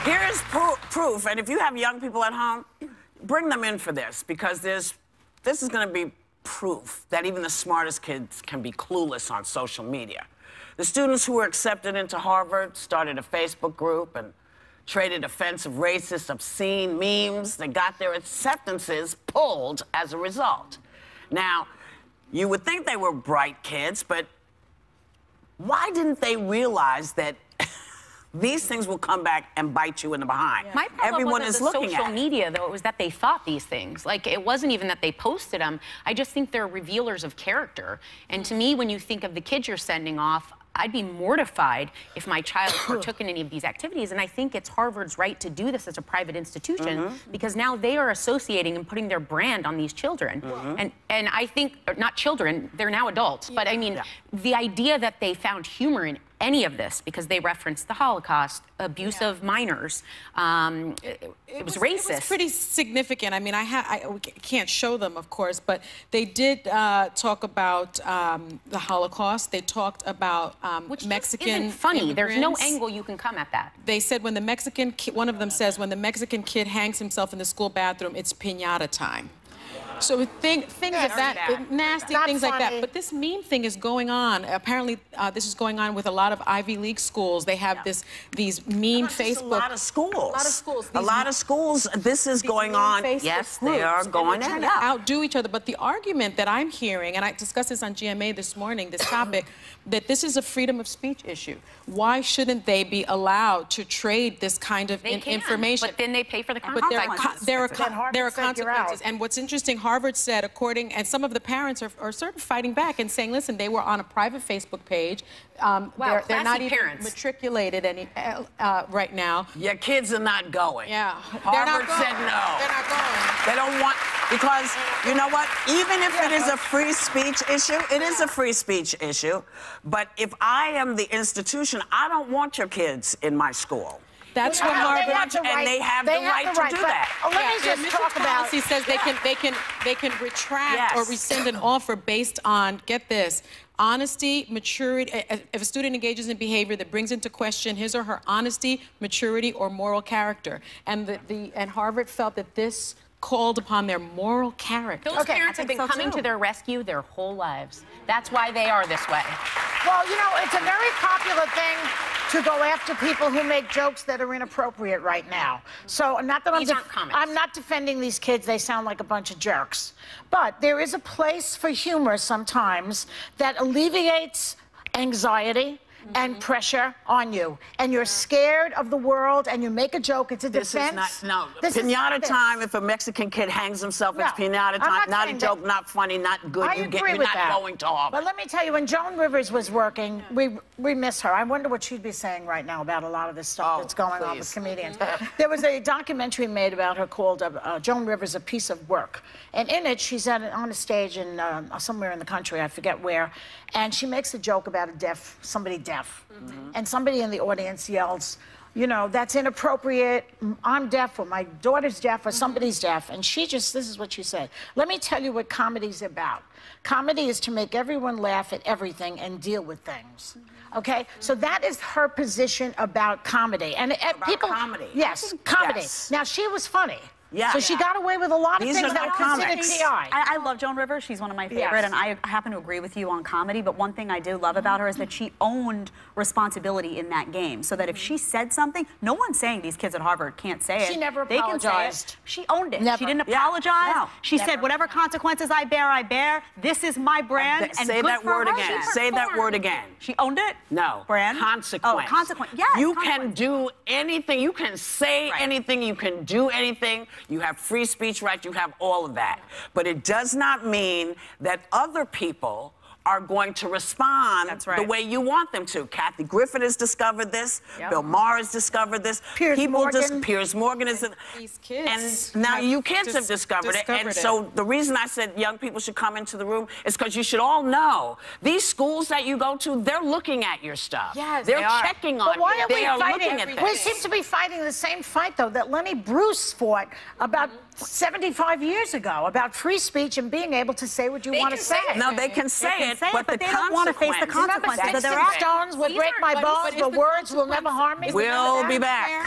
Here is proof, and if you have young people at home, bring them in for this, because this is going to be proof that even the smartest kids can be clueless on social media. The students who were accepted into Harvard started a Facebook group and traded offensive, racist, obscene memes. They got their acceptances pulled as a result. Now, you would think they were bright kids, but why didn't they realize that these things will come back and bite you in the behind? My problem Everyone wasn't is the looking social at it. media, though. It was that they thought these things. Like, it wasn't even that they posted them. I just think they're revealers of character. And to me, when you think of the kids you're sending off, I'd be mortified if my child partook in any of these activities. And I think it's Harvard's right to do this as a private institution, because now they are associating and putting their brand on these children. And I think, not children, they're now adults. But I mean, the idea that they found humor in any of this, because they referenced the Holocaust, abuse of minors, it was racist. It was pretty significant. I mean, we can't show them, of course, but they did talk about the Holocaust. They talked about Which Mexican isn't funny. There's no immigrants. angle you can come at that. They said when the Mexican one of them says, when the Mexican kid hangs himself in the school bathroom, it's piñata time. So things of that, nasty things like that. But this meme thing is going on. Apparently, this is going on with a lot of Ivy League schools. They have these meme Facebook. A lot of schools. A lot of schools. A lot of schools. This is going on. Yes, they are going on. Outdo each other. But the argument that I'm hearing, and I discussed this on GMA this morning, this topic, that this is a freedom of speech issue. Why shouldn't they be allowed to trade this kind of information? But then they pay for the consequences. But there are consequences. And what's interesting, Harvard said, and some of the parents are sort of fighting back and saying, listen, they were on a private Facebook page. They're not even matriculated right now. Your kids are not going. Yeah. Harvard said no. They're not going. They don't want, because you know what? Even if it is a free speech issue, it is a free speech issue. But if I am the institution, I don't want your kids in my school. That's what Harvard, and they have the right to do that. Let me just talk about. He says they can retract or rescind an offer based on, get this, honesty, maturity. If a student engages in behavior that brings into question his or her honesty, maturity, or moral character, and Harvard felt that this called upon their moral character. Those parents have been coming to their rescue their whole lives. That's why they are this way. Well, you know, it's a very popular thing to go after people who make jokes that are inappropriate right now. So, not that I'm not defending these kids. They sound like a bunch of jerks. But there is a place for humor sometimes that alleviates anxiety and pressure on you, and you're scared of the world, and you make a joke. It's a defense. This is not, no. Piñata time. If a Mexican kid hangs himself, it's piñata time. Not a joke, not funny, not good. You're not going to Harvard. But let me tell you, when Joan Rivers was working, we miss her. I wonder what she'd be saying right now about a lot of this stuff that's going on with comedians. There was a documentary made about her called Joan Rivers, A Piece of Work. And in it, she's on a stage in somewhere in the country, I forget where, and she makes a joke about somebody deaf. And somebody in the audience yells, you know, that's inappropriate, I'm deaf, or my daughter's deaf, or somebody's deaf. And this is what she said. Let me tell you what comedy's about. Comedy is to make everyone laugh at everything and deal with things. Okay? So that is her position about comedy. And comedy. Yes, comedy. Yes. Now, she was funny. Yeah. So she got away with a lot of things that were considered PI. I love Joan Rivers. She's one of my favorite, and I happen to agree with you on comedy, but one thing I do love about her is that she owned responsibility in that game, so that if she said something, no one's saying these kids at Harvard can't say it. She never apologized. She owned it. Never. She didn't apologize. No. She said, whatever consequences I bear. This is my brand. And say that word again. Say that word again. She owned it? No. Brand? Consequence. Oh, consequence. Yes. You can do anything. You can say anything. You can do anything. You have free speech rights. You have all of that. But it does not mean that other people are going to respond the way you want them to. Kathy Griffin has discovered this. Bill Maher has discovered this. Piers Morgan is... These kids. And now you kids have discovered it. And so the reason I said young people should come into the room is because you should all know these schools that you go to, they're looking at your stuff. Yes, they're checking on you. They are looking at that. We seem to be fighting the same fight, though, that Lenny Bruce fought about 75 years ago, about free speech and being able to say what you want to say. No, they can say it, but they don't want to face the consequences. Remember, sticks and stones will break my bones, but words will never harm me. We'll be back.